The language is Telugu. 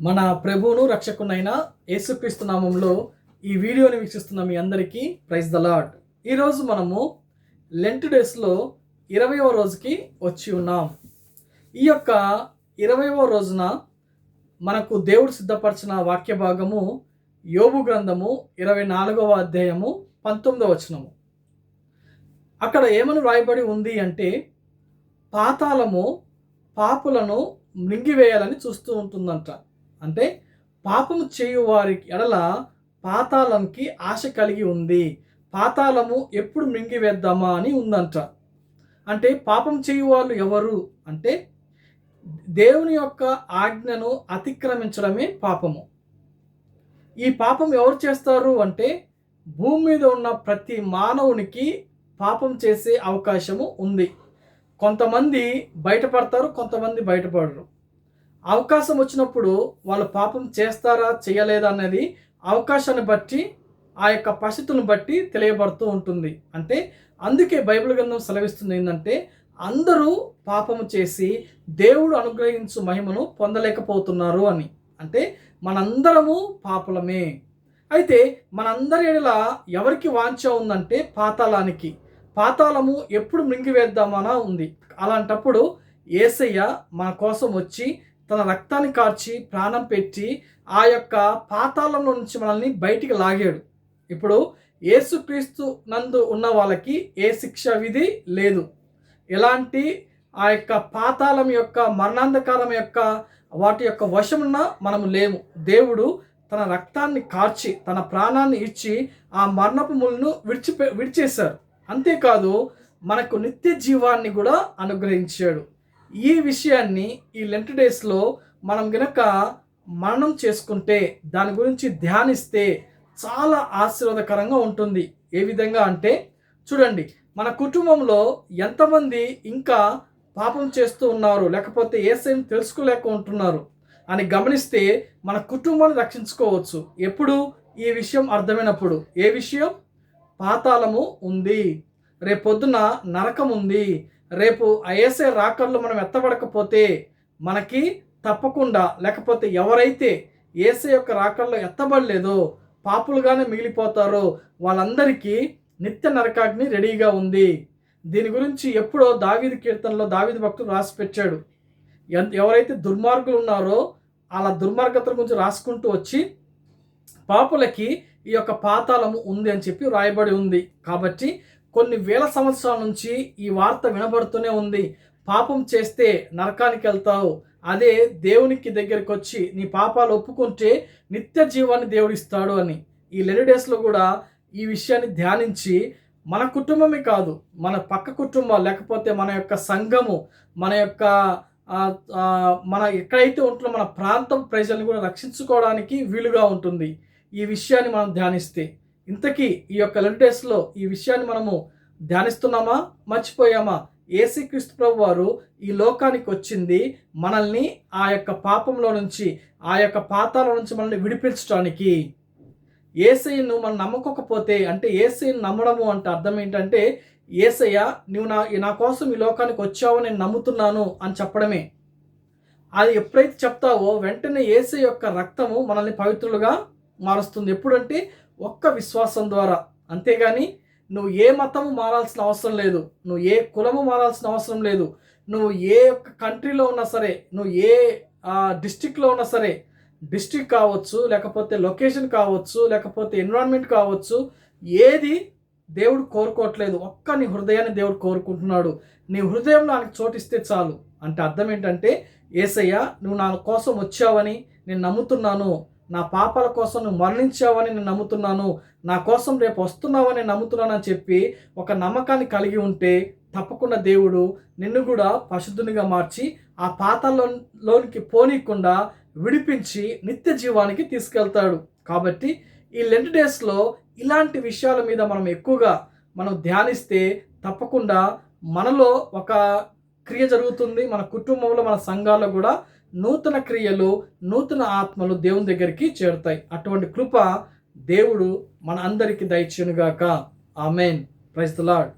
మన ప్రభువును రక్షకునైన యేసుక్రీస్తు నామంలో ఈ వీడియోని వీక్షిస్తున్న మీ అందరికీ ప్రైజ్ ద లార్డ్. ఈరోజు మనము లెంట్ డేస్లో 20వ రోజుకి వచ్చి ఉన్నాం. ఈ యొక్క 20వ రోజున మనకు దేవుడు సిద్ధపరిచిన వాక్య భాగము యోబు గ్రంథము 24వ అధ్యాయము 19వ వచనము. అక్కడ ఏమని రాయబడి ఉంది అంటే, పాతాళము పాపులను మృంగివేయాలని చూస్తూ ఉంటుందంట. అంటే పాపము చేయు వారికి ఎడల పాతాళంకి ఆశ కలిగి ఉంది. పాతాళము ఎప్పుడు మృంగివేద్దామా అని ఉందంట. అంటే పాపం చేయు వాళ్ళు ఎవరు అంటే, దేవుని యొక్క ఆజ్ఞను అతిక్రమించడమే పాపము. ఈ పాపం ఎవరు చేస్తారు అంటే, భూమి మీద ఉన్న ప్రతి మానవునికి పాపం చేసే అవకాశము ఉంది. కొంతమంది బయటపడతారు, కొంతమంది బయటపడరు. అవకాశం వచ్చినప్పుడు వాళ్ళు పాపం చేస్తారా చేయలేదా అనేది అవకాశాన్ని బట్టి, ఆ యొక్క పరిస్థితులను బట్టి తెలియబడుతూ ఉంటుంది. అంటే అందుకే బైబిల్ గ్రంథం సెలవిస్తుంది ఏంటంటే, అందరూ పాపము చేసి దేవుడు అనుగ్రహించు మహిమను పొందలేకపోతున్నారు అని. అంటే మనందరము పాపులమే. అయితే మనందరి ఎడల ఎవరికి వాంఛ ఉందంటే పాతాళానికి. పాతాళము ఎప్పుడు మృంగివేద్దామనా ఉంది. అలాంటప్పుడు యేసయ్య మన కోసం వచ్చి తన రక్తాన్ని కార్చి ప్రాణం పెట్టి ఆ యొక్క పాతాళంలో నుంచి మనల్ని బయటికి లాగాడు. ఇప్పుడు యేసుక్రీస్తు నందు ఉన్న వాళ్ళకి ఏ శిక్ష విధి లేదు. ఎలాంటి ఆ యొక్క పాతాళం యొక్క మరణాంధకారం యొక్క వాటి యొక్క వశమున్న మనము లేము. దేవుడు తన రక్తాన్ని కార్చి తన ప్రాణాన్ని ఇచ్చి ఆ మరణపు ముళ్ళను విడిచేశారు. అంతేకాదు మనకు నిత్య జీవాన్ని కూడా అనుగ్రహించాడు. ఈ విషయాన్ని ఈ లెంట్ డేస్లో మనం గనక మననం చేసుకుంటే, దాని గురించి ధ్యానిస్తే చాలా ఆశీర్వాదకరంగా ఉంటుంది. ఏ విధంగా అంటే చూడండి, మన కుటుంబంలో ఎంతమంది ఇంకా పాపం చేస్తూ ఉన్నారు, లేకపోతే యేసయ్యను తెలుసుకోలేక ఉంటున్నారు అని గమనిస్తే మన కుటుంబాన్ని రక్షించుకోవచ్చు. ఎప్పుడు ఈ విషయం అర్థమైనప్పుడు. ఏ విషయం? పాతాళము ఉంది, రేపొద్దున నరకం ఉంది. రేపు యేసయ్య రాకడలో మనం ఎత్తబడకపోతే మనకి తప్పకుండా, లేకపోతే ఎవరైతే యేసయ్య యొక్క రాకడలో ఎత్తబడలేదో పాపులుగానే మిగిలిపోతారో వాళ్ళందరికీ నిత్య నరకాగ్ని రెడీగా ఉంది. దీని గురించి ఎప్పుడో దావీదు కీర్తనలో దావీదు భక్తుడు రాసి పెట్టాడు. ఎవరైతే దుర్మార్గులు ఉన్నారో అలా దుర్మార్గత గురించి రాసుకుంటూ వచ్చి పాపులకి ఈ యొక్క పాతాళము ఉంది అని చెప్పి రాయబడి ఉంది. కాబట్టి కొన్ని వేల సంవత్సరాల నుంచి ఈ వార్త వినబడుతూనే ఉంది. పాపం చేస్తే నరకానికి వెళ్తావు, అదే దేవునికి దగ్గరికి వచ్చి నీ పాపాలు ఒప్పుకుంటే నిత్య జీవాన్ని దేవుడు ఇస్తాడు అని. ఈ లెంట్ డేస్లో కూడా ఈ విషయాన్ని ధ్యానించి మన కుటుంబమే కాదు, మన పక్క కుటుంబాలు, లేకపోతే మన యొక్క సంఘము, మన యొక్క మన ఎక్కడైతే ఉంటుందో మన ప్రాంతం ప్రజల్ని కూడా రక్షించుకోవడానికి వీలుగా ఉంటుంది ఈ విషయాన్ని మనం ధ్యానిస్తే. ఇంతకీ ఈ యొక్క లెంట్ డేస్లో ఈ విషయాన్ని మనము ధ్యానిస్తున్నామా, మర్చిపోయామా? యేసుక్రీస్తు ప్రభు వారు ఈ లోకానికి వచ్చింది మనల్ని ఆ యొక్క పాపంలో నుంచి, ఆ యొక్క పాతాల నుంచి మనల్ని విడిపించడానికి. యేసయ్యను మనం నమ్మకపోతే, అంటే యేసయ్యను నమ్మడము అంటే అర్థం ఏంటంటే, యేసయ్య నువ్వు నా కోసం ఈ లోకానికి వచ్చావో నేను నమ్ముతున్నాను అని చెప్పడమే. అది ఎప్పుడైతే చెప్తావో వెంటనే యేసయ్య యొక్క రక్తము మనల్ని పవిత్రులుగా మారుస్తుంది. ఎప్పుడంటే ఒక్క విశ్వాసం ద్వారా. అంతేగాని నువ్వు ఏ మతము మారాల్సిన అవసరం లేదు, నువ్వు ఏ కులము మారాల్సిన అవసరం లేదు, నువ్వు ఏ ఒక్క కంట్రీలో ఉన్నా సరే, నువ్వు ఏ డిస్ట్రిక్ట్లో ఉన్నా సరే, డిస్ట్రిక్ట్ కావచ్చు, లేకపోతే లొకేషన్ కావచ్చు, లేకపోతే ఎన్విరాన్మెంట్ కావచ్చు, ఏది దేవుడు కోరుకోవట్లేదు. ఒక్క నీ హృదయాన్ని దేవుడు కోరుకుంటున్నాడు. నీ హృదయంలో ఆయనకు చోటిస్తే చాలు. అంటే అర్థం ఏంటంటే, యేసయ్య నువ్వు నా కోసం వచ్చావని నేను నమ్ముతున్నాను, నా పాపాల కోసం నువ్వు మరణించావని నేను నమ్ముతున్నాను, నా కోసం రేపు వస్తున్నావని నేను నమ్ముతున్నాను అని చెప్పి ఒక నమ్మకాన్ని కలిగి ఉంటే తప్పకుండా దేవుడు నిన్ను కూడా పరిశుద్ధునిగా మార్చి ఆ పాతాళంలోనికి పోనీయకుండా విడిపించి నిత్య జీవానికి తీసుకెళ్తాడు. కాబట్టి ఈ లెంట్ డేస్లో ఇలాంటి విషయాల మీద మనం ఎక్కువగా ధ్యానిస్తే తప్పకుండా మనలో ఒక క్రియ జరుగుతుంది. మన కుటుంబంలో, మన సంఘాల్లో కూడా నూతన క్రియలు, నూతన ఆత్మలు దేవుని దగ్గరికి చేరుతాయి. అటువంటి కృప దేవుడు మన అందరికీ దయచేయునుగాక. ఆమేన్. Praise the lord.